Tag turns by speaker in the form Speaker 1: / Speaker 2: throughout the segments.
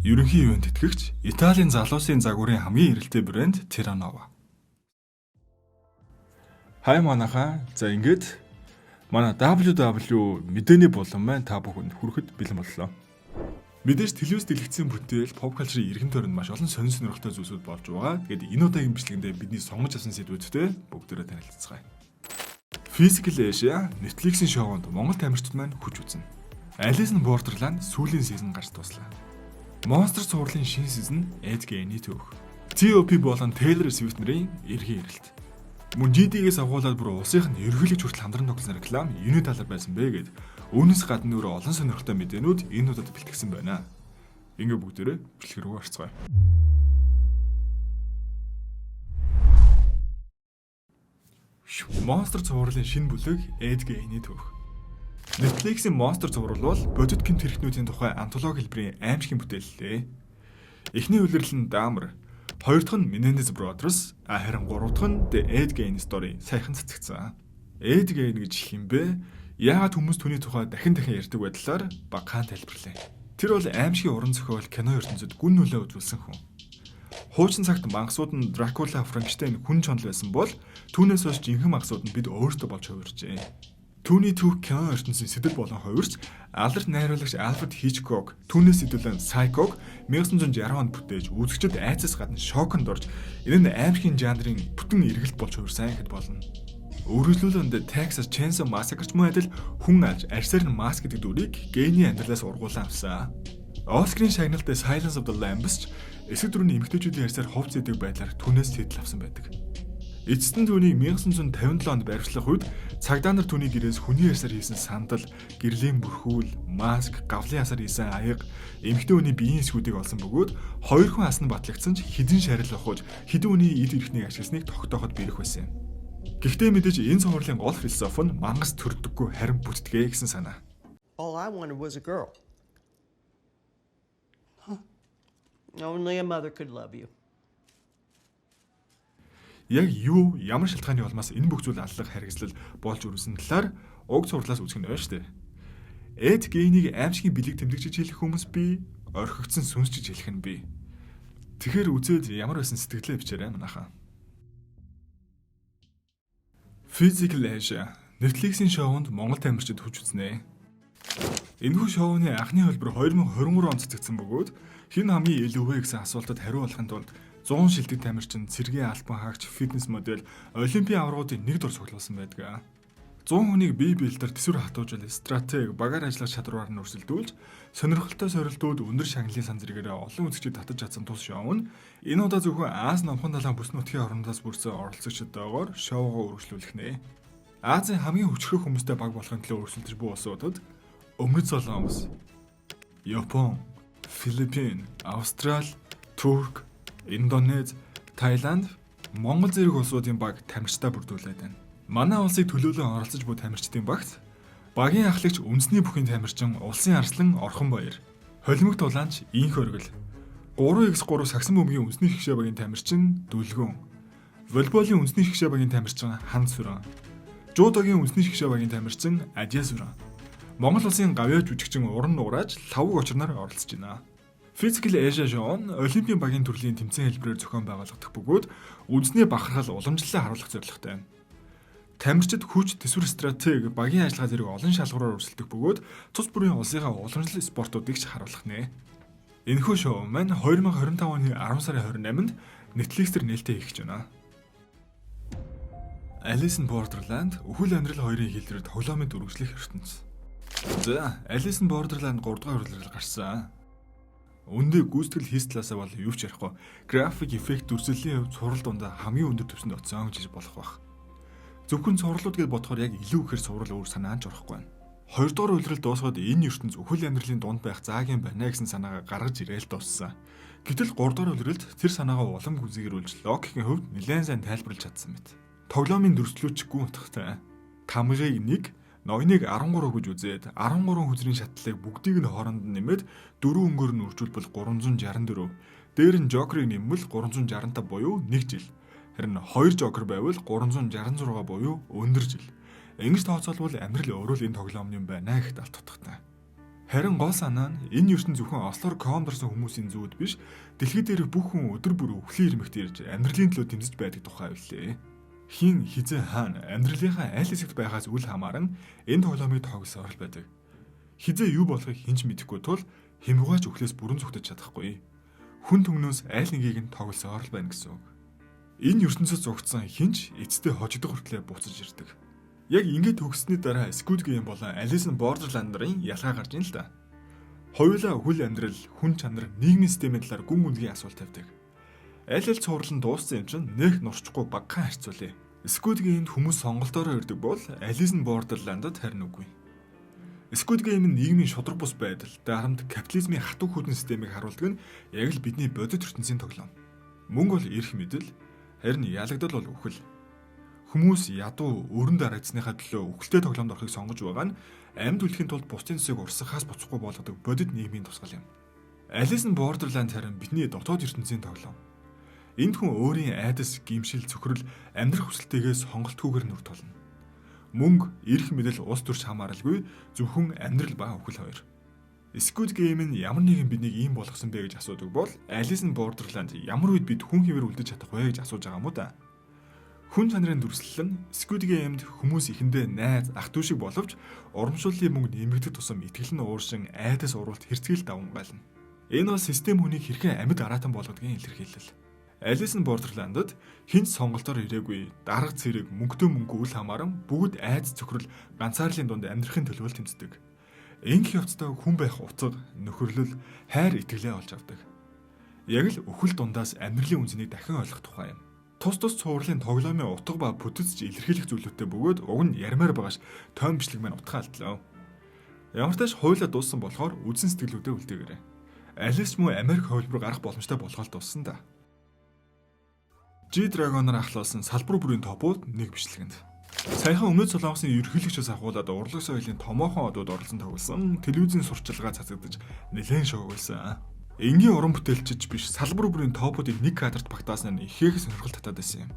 Speaker 1: Ерөнхий юунд тэтгэгч Италийн залуусын загварын хамгийн эрэлттэй брэнд Terranova. Хай манайхаа. За ингээд манай WW мэдээний булан маань та бүхэнд хүрэхэд бэлэн боллоо. Мэдээж телевиз дэлгэцийн бүтээл pop culture-ийн эргэн тойронд маш олон сонирхолтой зүйлсүүд болж байгаа. Тэгээд энэ удаагийн бичлэгэндээ бидний сонгож авсан сэдвүүдтэй бүгдээрээ танилццгаая. Physical Asia Netflix-ийн шоунд Монгол тамирчид маань хүч үзнэ. Alice in Borderland сүүлийн сизон гарч дуслаа. Monster цувралын шинэ сизон Ed Gein-ий түүх. T.O.P болон Taylor Swift-ийн эргийн эрэлт. Мөн GD-гээс агуулаад бүр улсынх нь ерөнхийлөгч хүртэл хамтран тоглосон реклам юуны талаар байсан бэ гэд үүнээс гадна өөр олон сонирхолтой мэдээнүүд энэ удаад бэлтгэсэн байна. Ингээ бүгдээрээ бичлэг рүү орцгоё. Monster цувралын шинэ бүлэг Ed Gein-ий түүх. Netflix-ийн Monster цуврал бол бодит гэмт хэрэгтнүүдийн тухай антологи хэлбэрийн аимшигын бүтээллээ. Эхний үлрэл нь Dahmer, хоёр дахь нь Menendez Brothers, харин гурав дахь нь The Ed Gein story сайхан цэцэгцэн. Ed Gein гэж хэм бэ? Яагаад хүмүүс түүний тухай дахин ярьдаг байдлаар багахан тайлбарлая. Тэр бол аимшигын уран зохиол кино ертөнцид гүн нөлөө үзүүлсэн хүн. Хуучин цагт мангасууд нь Dracula, Frankenstein хүн чонол байсан бол түүнээс хойш жинхэнэ мангасууд нь бид өөрсдөө болж хувиржээ. Түүний түүх кино ертөнцийн сэдэв болон хувирч алдарт найруулагч Alfred Hitchcock түүнээс сэдвлэн Psycho 1960 онд бүтээж үзэгчид айцаас гадна шоконд орж энэ нь аимшигын жанрын бүтэн эргэлт болж хувирсан гэхэд болно. Үргэлжлүүлэнд Texas Chainsaw Massacre ч мөн адил хүн алж арьсаар нь маск гэдэг дүрийг Gein-ийн амьдралаас ургуулсан авсан. Оскарын шагналт Silence of the Lambs ч эсрэг дүрний эмэгтэйчүүдийн арьсаар хувц идэг байдлаар түүнээс сэтэл авсан байдаг. Эцэст нь түүнийг 1957 онд баривчлах үед цагдаа нар түүний гэрээс хүний арьсаар хийсэн сандал, гэрлийн бүрхүүл, маск, гавлын асаар хийсэн аяга, эмэгтэй хүний биеийн эсгүүдийг олсон бөгөөд хоёр хүн асна батлагдсан ч хідэн шарил авахуж хэдэн хүний эд эрхнийг ашигласныг тогтооход бэрх байсан юм. Гэхдээ мэдээж энэ цувралын гол философи нь мангас төрдөггүй харин бүтдэгэ гэсэн санаа.
Speaker 2: All I wanted was a girl. Only a mother could love you.
Speaker 1: Яг юу ямар шалтгааны улмаас энэ бүх зүйл аллах харгислал болж өрөвсөн талаар уг цувралаас үзэх нь ойр штэ. Ed Gein-ийг аимшигын бэлэг тэмдэгчж хэлэх хүмүүс би, орхигдсон сүнсчж хэлэх нь би. Тэгэхээр үзээд ямар байсан сэтгэлээ бичээрэй манайхаа. Physical Asia Netflix-ийн шоунд Монгол тамирчид хүч үзнэ. Энэхүү шоуны анхны хөлбөр 2023 онд цэцэгдсэн бөгөөд хэн хамгийн илүү вэ гэсэн асуултад хариу болохын тулд 100 шилдэг тамирчин, цэргийн альбан хаагч, фитнес модель, олимпийн аваргуудын нэг дор цуглуулсан байдаг. 100 хүнийг бие биелдэр төсвөр хатуужил, стратеги, багаар ажиллах чадвараар нь өрсөлдүүлж, сонирхолтой сорилтууд өндөр шагналын сан зэрэгээрээ олон үзэгчид татаж чадсан тус шоу нь энэ удаа зөвхөн Аз намхан далайн бүс нутгийн орондоос бүрсэн оролцогчдоогоор шоугоо үргэлжлүүлэх нэ. Азийн хамгийн хүчрэх хүмүүстэй баг болохын төлөө өрсөлдөж буй улсуудад Өмнөд Солонгос, Япон, Филиппин, Австрали, Турк, Индонез, Таиланд, Монгол зэрэг улсуудын баг тамирчдаа бүрдүүлээд байна. Манай улсыг төлөөлөн оролцож буй тамирчдын багт багийн ахлагч үндэсний бүхний тамирчин Улсын Арслан Орхон Баяр, холимог тулаанч Инх Оргил, 3x3 сагсан бөмбөгийн үндэсний шгшээ багийн тамирчин Дүлгүн, волейболын үндэсний шгшээ багийн тамирчин Хан Сүрэн, жуудогийн үндэсний шгшээ багийн тамирчин Ажээ Сүрэн, Монгол улсын гавьяа жүжигчин Уран Нурааж лавг очрноор оролцож байна. Physical Asia шоун олимпийн багийн төрлийн тэмцээн хэлбэрээр зохион байгуулагдах бөгөөд үндэсний бахархал уламжлалаа харуулах зорилготой байна. Тамирчид хүч, төсвөр, стратеги, багийн ажиллагаа зэрэг олон шалгуураар өрсөлдөх бөгөөд цус бүрийн улсынхаа уламжлал спортуудыг ч харуулах нэ. Энэхүү шоу маань 2025 оны 10 сарын 28-нд Netflix-ээр нээлттэй хийгч байна. Alice in Borderland өхөл амьдрал хоёрын хэлээр тоглоомын дүрвжлэх ертөнц. За, Alice in Borderland 3 дугаар үлрэл гарсан. Үндэ гүйцэтгэл хийс талаасаа бол юу ч ярихгүй. График эффект дүрслэлийн хувьд цуврал дундаа хамгийн өндөр түвшинд оцсон гэж болох байх. Зөвхөн цувралууд гэж бодохоор яг илүү ихээр цуврал өөр санаа анж орохгүй байна. 2 дугаар үлрэл дуусгаад энэ ертөнц өхөл амьдралын дунд байх заагийн байна гэсэн санаагаа гаргаж ирээл дууссан. Гэтэл 3 дугаар үлрэлд тэр санаагаа улам гүзгэрүүлж логикийн хувьд нэлээд сайн тайлбарлаж чадсан мэт. Тоглоомын дүрслүүч гүн утгатай. Тамгыг 1 ноёныг 13 гэж үзээд 13 хүзрийн шатлалыг бүгдийг нь хооронд нь нэмээд 4 өнгөөр нь үржүүлбэл 364. Дээр нь жокерыг нэмвэл 365 буюу 1 жил. Харин 2 жокер байвал 366 буюу өндөр жил. Ингэж тооцоолбол амьдрал өөрөө л энэ тоглоомны юм байна гэхэд алт утгатай. Харин гол санаа нь энэ ертөнц зөвхөн ослоор коомдорсон хүмүүсийн зүүд биш, дэлхий дээрх бүх хүн өдөр бүр өвхлийн ирмэгт ирж амьдралын төлөө тэмцэж байдаг тухай үлээ. Хин хизээ хаана амьдралынхаа аль хэсэгт байгаас үл хамааран энэ тоглоомыг тоглосон орол байдаг. Хизээ юу болохыг хинч мэдэхгүй тул хэмгуугач өхлөөс бүрэн зүгтэж чадахгүй. Хүн түмнөөс аль нэгийг нь тоглосон орол байна гэсэн үг. Энэ ертөнцөд зугтсан хинч эцэстээ хожигдох хүртлээр буцаж ирдэг. Яг ингэж төгссөний дараа Squid Game болон Alice in Borderland-ын ялгаа гарч ийн л да. Хоёулаа хөл амьдрал, хүн чанар, нийгмийн системийн талаар гүн гүнзгий асуулт тавьдаг. Аль цуврал нь дууссан юм чинь нэг нурчгүй багахан харьцуулъя. Squid Game-д хүмүүс сонголтоороо ирдэг бол Alice in Borderland-д харин үгүй. Squid Game нь нийгмийн шудраг бус байдал, дарамт капитализмын хатуу хөдөн системийг харуулдаг нь яг л бидний бодит ертөнцийн тоглоом. Мөнгө бол эрх мэдэл, харин ялагдал бол үхэл. Хүмүүс ядуу өрн дараацсныхаа төлөө үхэлтэй тоглоомд орохыг сонгож байгаа нь амьд үлдэхийн тулд бусдын зүсийг урсгахаас буцахгүй болгодог бодит нийгмийн тусгал юм. Alice in Borderland харин бидний дотоод ертөнцийн тоглоом. Энд хүн өөрийн айдас, гимшил, цөхрөл, амьдрах хүсэлтэйгээс хонголтгүйгээр нүр тулна. Мөнгө, эрх мэдэл улс төрч хамааралгүй зөвхөн амьдрал ба үхэл хоёр. Squid Game нь ямар нэгэн биднийг ийм болгосон бэ гэж асуудаг бол Alice in Borderland ямар үед бид хүн хэвээр үлдэж чадах вэ гэж асууж байгаа юм уу та? Хүн чанарын дүрслэл нь Squid Game-д хүмүүс ихэндээ найз, ах дүү шиг боловч урамшууллын мөнгө нэмэгдэх тусам итгэл нь ууршин айдас уралт хэрцгийл давмгайлна. Энэ бол систем хүнийг хэрхэн амьд араатан болгодгийн илэрхийлэл. Alice in Borderland-д хинч сонголтоор ирээгүй, дарга цэрэг, мөнгөтэй мөнгө үл хамааран бүгд айц цөхрөл, ганцаарлын дунд амьдрахын төлөөл тэмцдэг. Ингэх явцдаа хүн байх утга, нөхөрлөл, хайр итгэлээ олж авдаг. Яг л өхөл дундаас амьдралын үнцнийг дахин ойлгох тухай юм. Тус цувралын тоглоомын утга ба бүтцж илэрхийлэх зүйлүүтэй бөгөөд уг нь ярмаар багаш тойм бичлэг маань утгаалтлаа. Ямар ч тааш хуйлаа дууссан болохоор үдсэн сэтгэлүүдэд үлдээгээрэй. Alice муу Америк хувилбар гарах боломжтой болгоод дууссан да. G-Dragon-аар ахлуулсан салбар бүрийн топууд нэг бичлэгэнд. Саяхан Өмнөд Солонгосын ерөнхийлөгчөөс ахуулаад урлаг соёлын томоохон одууд оролцсон тоглосон телевизийн сурчлагаа цацагдаж нэлээд шок байсан. Энгийн уран бүтээлчж биш салбар бүрийн топуудыг нэг кадрт багтаасан нь ихээх сонирхол татаад байсан юм.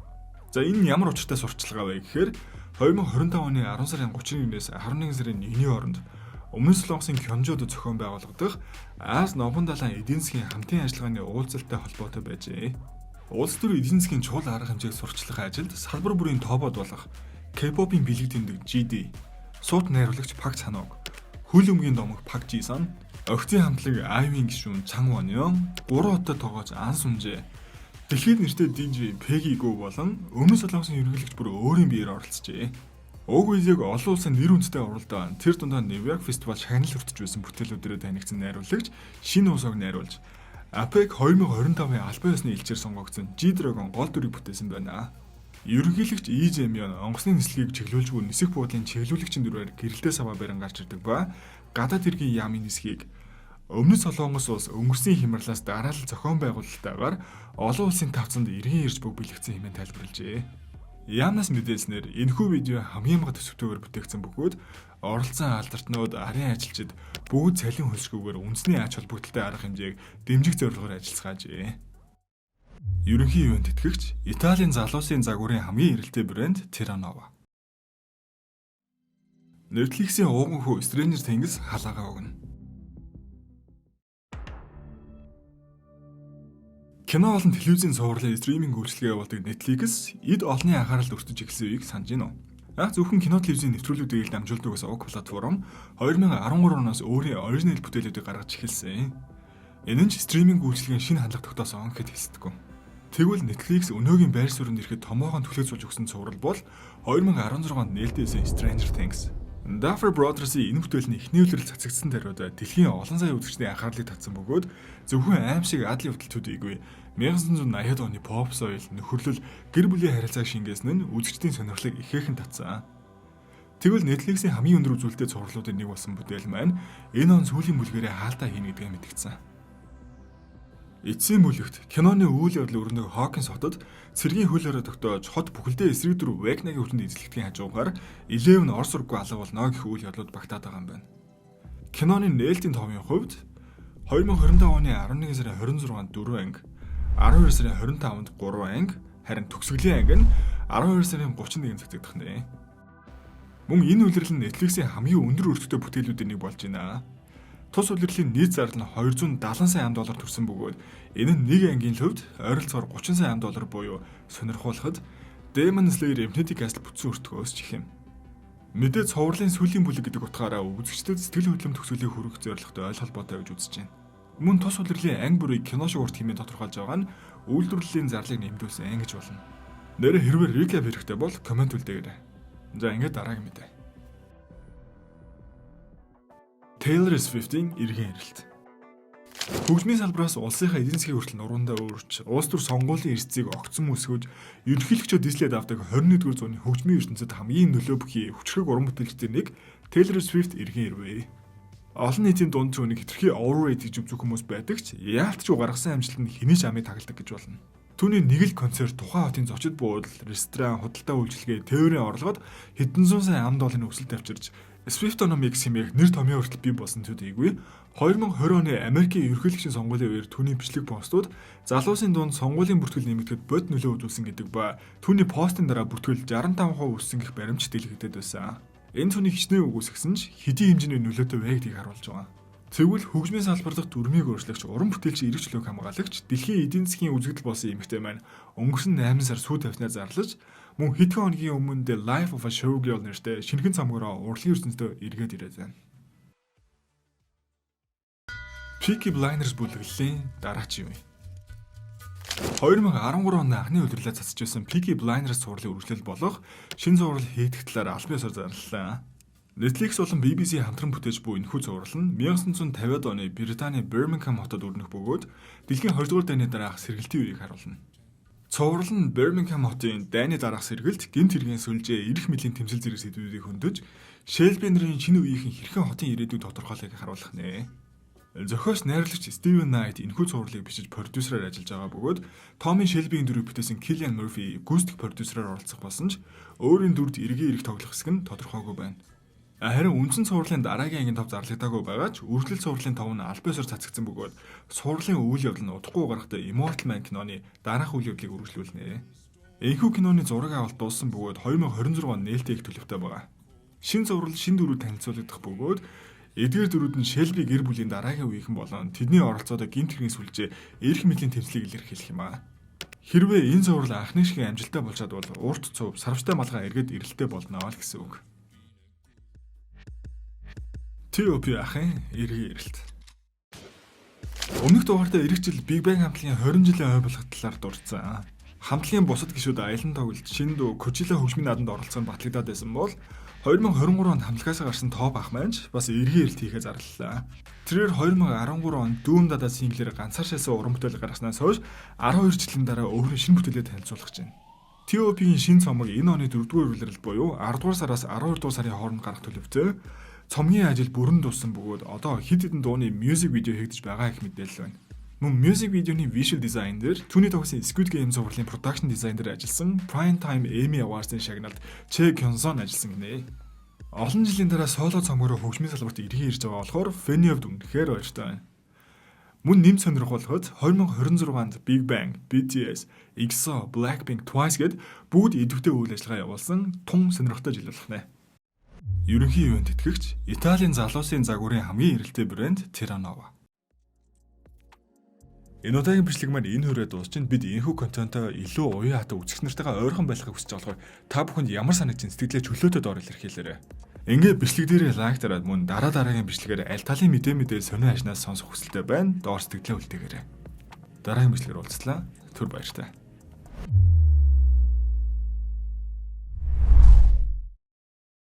Speaker 1: За энэ ямар учиртай сурчлага вэ гэхээр 2025 оны 10 сарын 31-ээс 11 сарын 1-ний хооронд Өмнөд Солонгосын Кёнжод зохион байгуулагдах Аз Номхон далайн эдийн засгийн хамтын ажиллагааны уулзалттай холбоотой байжээ. Улс төр эдийн засгийн чухал арга хэмжээг сурчлах ажилд салбар бүрийн топод болох K-pop-ийн бэлэг тэмдэг GD, суут найруулагч Пак Чаног, хөл өмгийн домог Пак Жисон, охидын хамтлаг Айвийн гишүүн Чан Вонён, 3 хотод тоглож Ан Сүнжээ, дэлхийд нэртэй DJ Peggy Goo болон Өмнөд Солонгосын ерөнхийлөгч бүр өөрийн биеэр оролцжээ. Уг үеийг олон улсын нэр үндэстэй уралдаан тэр дундаа Нью-Йорк фестивал шагнал хүртэж байсан бүтээлүүдээр танигдсан найруулагч шинэ усог найруулж APEC 2025-ын албан ёсны элчээр сонгогдсон G-Dragon гол дүрийг бүтээсэн байна. Ерөнхийлөгч Lee Jae-myung онгоцны нислэгийг чиглүүлжгүй нисэх буудлын чиглүүлэгчийн дүрээр гэрэлтэй саваа барин гарч ирдэг ба гадаад хэргийн яамын нисхийг Өмнөд Солонгос улс өнгөрсөн хямралаас дараалал зохион байгуулалтаагаар олон улсын тавцанд эргэн ирж бүг бэлэгдсэн хэмээн тайлбарлажээ. Яамнаас мэдээснээр энэхүү видео хамгийн бага төсөвтэйгээр бүтээгдсэн бөгөөд оролцсон алдартнууд, арын ажилчид бүгд цалин хөлсгүйгээр үндэсний ач холбогдолтой арга хэмжээг дэмжих зорилгоор ажиллацгаажээ. Ерөнхий юунд тэтгэгч Италийн залуусын загварын хамгийн эрэлттэй брэнд Terranova. Netflix-ийн ууган хүү Stranger Things халаагаа өгнө. Кино болон телевизийн суурлын стриминг үйлчилгээ явуулдаг Netflix эд олонний анхааралд өртөж эхэлсэн үеийг санаж байна уу? Зөвхөн кино телевизийн нэвтрүүлгүүдийг дамжуулдаг ус уг платформ 2013 оноос өөрийн оригинал бүтээлүүдийг гаргаж эхэлсэн. Энэ нь стриминг үйлчилгээний шинэ хандлага тогтоосон гэхэд хэлсдэггүй. Тэгвэл Netflix өнөөгийн байр суурьнд ирэхэд томоохон түлхэж суулж өгсөн цуврал бол 2016 онд нээлттэйсэн Stranger Things. Duffer Brothers-ийн энэ бүтээлний эхний үлрэл цацагдсан даруйд дэлхийн олон сая үзэгчдийн анхаарлыг татсан бөгөөд зөвхөн аим шиг адлын хөтөлтүүдийгүй 1980-ад оны pop соёл, нөхөрлөл, гэр бүлийн харилцааг шингээсэн нь үзэгчдийн сонирхлыг ихээхэн татсан. Тэгвэл Netflix-ийн хамгийн өндөр үзүүлэлттэй цувралуудын нэг болсон бүтээл маань энэ он сүүлийн бүлгэрээ хаалтаа хийнэ гэдгээ мэдгдсэн. Эцсийн бүлэгт киноны үйл явдал өрнөг Хокинс хотод цэргийн хөлөөрөө тогтоож хот бүхэлдээ эсрэг дүр Векнагийн хүртэнд эзлэгдэхийн хажуугаар Eleven орс ураггүй алга болно гэх үйл явдлууд багтаад байгаа юм байна. Киноны нээлтийн товын хувьд 2025 оны 11 сарын 26-нд 4 анги, 12 сарын 25-нд 3 анги, харин төгсгөлийн анги нь 12 сарын 31-нд цацагдах нэ. Мөн энэ үйлрэл нь Netflix-ийн хамгийн өндөр өртөгтэй бүтээлүүдийн нэг болж байна. Тус улирлын нийт зардал нь 270 сая $, төрсэн бөгөөд энэ нь нэг ангийн хувьд ойролцоогоор 30 сая $, буюу сонирхуулахад Demon Slayer Infinity Castle бүтсэн өртгөөс ч их юм. Мэдээ цовруулын сүүлийн бүлэг гэдэг утгаараа үзэгчдэд сэтгэл хөдлөм төгсгөлийг хүргэх зорилготой ойл холбоотой гэж үзэж байна. Мөн тус улирлын анги бүрийг кино шиг урт хэмээн тодорхойлж байгаа нь үйлдвэрлэлийн зарлыг нэмдүүлсэн гэж болно. Нэрэ хэрвээ recap хэрэгтэй бол комент үлдээгээрэй. За ингээд дараагийн мэдээ. Taylor Swift-ийн эргэн ирэлт. Хөгжмийн салбараас улсынхаа эдийн засгийн хүртэл нуруундаа өөрч, улс төр сонгуулийн эрсцийг огцон үсгэж, ерөнхийлөгчөд дислээд авдаг 21-р зууны хөгжмийн ертөнцид хамгийн нөлөө бүхий хүчрэг уран бүтээлчдийн нэг Taylor Swift эргэн ирвэ. Олон нийтийн дунд түүнийг хэтэрхий overrated гэж үздэг хүмүүс байдаг ч яалтчгүй гаргасан амжилт нь хэний ч амыг тагладаг гэж болно. Түүний нэг л концерт тухайн хотын зочид буудал, ресторан, худалдаа үйлчилгээ, тээврийн орлогод хэдэн зуун сая $ын өсөлт авчирч Swiftonomics хэмээх нэр томьёо хүртэл бий болсон төдийгүй 2020 оны Америкийн ерөнхийлөгчийн сонгуулийн үеэр түүний бичлэг постууд залуусын дунд сонгуулийн бүртгэл нэмэгдэхэд бод нөлөө үзүүлсэн гэдэг ба түүний постын дараа бүртгэл 65% өссөн гэх баримт дэлгэдэд байсан. Энэ түүний хичнээн үгүйсгсэн ч хэдийн хэмжээний нөлөөтэй вэ гэдгийг харуулж байгаа. Тэгвэл хөгжмийн салбар дахь дүрмийг өөрчлөгч, уран бүтээлчийн эрх чөлөөг хамгаалагч, дэлхийн эдийн засгийн үзэгдэл болсон эмэгтэй маань өнгөрсөн 8 сар сүү тавьснаа зарлаж, мөн хэдхэн хоногийн өмнө The Life of a Showgirl нэртэй шинэхэн цомгороо урлагийн ертөнцид эргээд ирээд байна. Peaky Blinders бүлэглэлийн дараач юм. 2013 оны анхны удирлаа цацж байсан Peaky Blinders сурлын үргэлжлэл болох шинэ зураг хийх талаар албан ёсоор зарлалаа. Netflix болон BBC хамтран бүтээж буй энэхүү зураг нь 1950-ад оны Британий Birmingham хотод өрнөх бөгөөд дэлхийн 20-р дайны дараах сэргэлтийн үеийг харуулна. Цуврал нь Birmingham хотын дайны дараах сэргэлт гэмт хэргийн сүлжээ эрх мэдлийн тэмцэл зэрэг сэдвүүдийг хөндөж, Shelby нарын шинэ үеийнхэн хэрхэн хотын ирээдүйг тодорхойлохыг харуулах нэ. Зохиос найруулагч Steven Knight энэхүү зурлыг бичиж продюсераар ажиллаж байгаа бөгөөд Tommy Shelby-ийн дүрийг бүтээсэн Cillian Murphy гүйцэтгэх продюсераар оролцох болсон ч өөрийн дүрд эргийн эрэг тоглох хэсэг нь тодорхойгүй байна. Харин үндсэн цувралын дараагийн ангийн тав зарлагдаагүй байгаа ч үргэлжлэл цувралын тав нь аль биесээр цацгдсан бөгөөд цувралын үйл явдал нь удахгүй гарахтаа Immortal Man киноны дараах үйл явдлыг үргэлжлүүлнэ. Энэхүү киноны зураг авалт дууссан бөгөөд 2026 он нээлттэй их төлөвтэй байгаа. Шинэ цуврал шинэ дүрүүд танилцуулагдах бөгөөд эдгээр дүрүүд нь Shelby гэр бүлийн дараагийн үеийнхэн болон тэдний оролцоодоо гэмт хэргийн сүлжээ эрх мэдлийн тэмцлийг илэрхийлэх юм аа. Хэрвээ энэ зураг анхны шиг амжилттай болж чадвал урт цув сарвчтай малгай эргээд ирэлттэй болно л гэсэн үг. T.O.P. ахын эргийн ирэлт. Өмнөх дугаартаа эх жил Big Bang хамтлагийн 20 жилийн ой болох талаар дурдсан. Хамтлагийн бусад гишүүд аялан тоглолт, Shindo, Coachella хөгжмийн наадамд оролцсон батлагдаад байсан бол 2023 онд хамтлагаас гарсан топ ах маань бас эргийн ирэлт хийхээ зарлалаа. Тэрээр 2013 онд Doom Dada single-ээр ганцаар шалсан уран бүтээл гаргаснаас хойш 12 жилийн дараа өөрийн шинэ бүтээлээ танилцуулах гэж байна. T.O.P-ийн шинэ цомог энэ оны 4-р улирал буюу 10-р сараас 12-р сарын хооронд гарах төлөвтэй. Цомгийн ажил бүрэн дууссан бөгөөд одоо хэд хэдэн дууны мьюзик видео хийгдэж байгаа гэх мэдээлэл байна. Мөн мьюзик видеоны visual design дээр түүний тогсон Squid Game зурлалын production design дээр ажилласан Prime Time Emmy Awards-ын шагналд Che Kyung-son ажилласан гинэ. Олон жилийн дараа соло цомгороо хөгжмийн салбарт эргэн ирж байгаа болохоор фэний хувьд үнэхээр баяртай байна. Мөн нэм сонирхолтой 2026-нд Big Bang, BTS, EXO, Blackpink, Twice гэд бүгд идэвхтэй үйл ажиллагаа явуулсан тун сонирхолтой жил болох нэ. Ерөнхий юунд тэтгэгч Италийн залуусын загварын хамгийн эрэлттэй брэнд Terranova. Энэ удаагийн бичлэг маань энэ хүрээ дуусчин бид энэхүү контентоо илүү уян хатаа үзэх нартайгаа ойрхон байхыг хүсэж байгаа болохоор та бүхэнд ямар санагдсан сэтгэлээ чөлөөтэй доор илэрхийлээрэй. Ингээд бичлэг дээрээ лайк дараад мөн дараагийн бичлэгээр аль талын мэдээ сонио хашнаас сонсох хүсэлтэй байна. Доор сэтгэлээ үлдээгээрэй. Дараагийн бичлэгээр уулзлаа. Түр баяртай.